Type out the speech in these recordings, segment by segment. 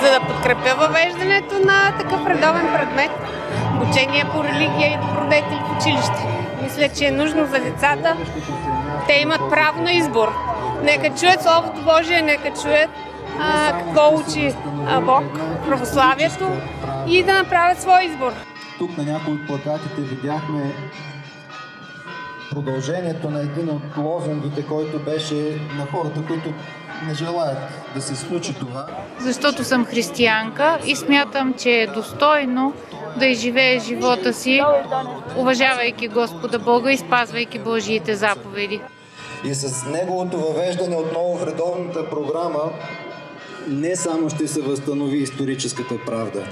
За да подкрепя въвеждането на такъв редовен предмет, обучение по религия и добродетели в училище. Мисля, че е нужно за децата. Те имат право на избор. Нека чуят Словото Божие, нека чуят какво учи Бог, православието и да направят своя избор. Тук на някои от плакатите видяхме продължението на един от лозунгите, който беше на хората, които не желаят да се случи това. Защото съм християнка и смятам, че е достойно да изживее живота си, уважавайки Господа Бога и спазвайки Божиите заповеди. И с неговото въвеждане отново в редовната програма не само ще се възстанови историческата правда.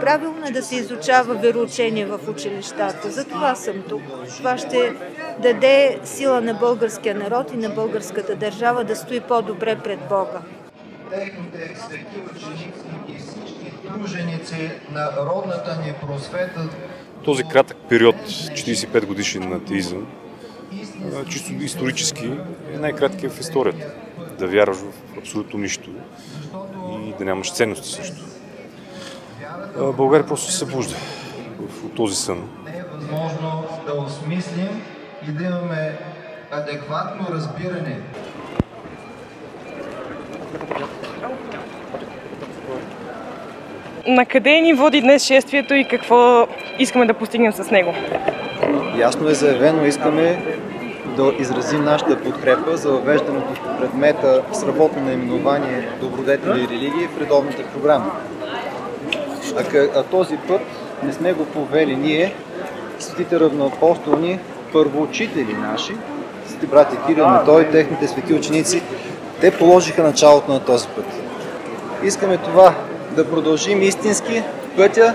Правилно е да се изучава вероучение в училищата. Затова съм тук. Това ще даде сила на българския народ и на българската държава да стои по-добре пред Бога. Техните свети ученици и всички труженици на родната ни просвета. Този кратък период, 45 годишен на атеизъм, чисто исторически е най-краткият в историята. Да вярваш в абсолютно нищо и да нямаш ценности също. България просто се събужда от този сън. Не е възможно да осмислим и да имаме адекватно разбиране. На къде ни води днес шествието и какво искаме да постигнем с него? Ясно е заявено, искаме да изразим нашата подкрепа за въвеждането в предмета с работно наименование добродетели и религии в редовната програма. А този път не сме го повели ние, светите равноапостолни първоучители наши, свети брати Кирил, Методий, техните свети ученици, те положиха началото на този път. Искаме това да продължим истински пътя,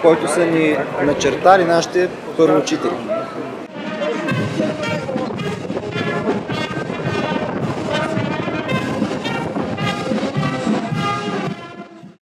който са ни начертали нашите първоучители.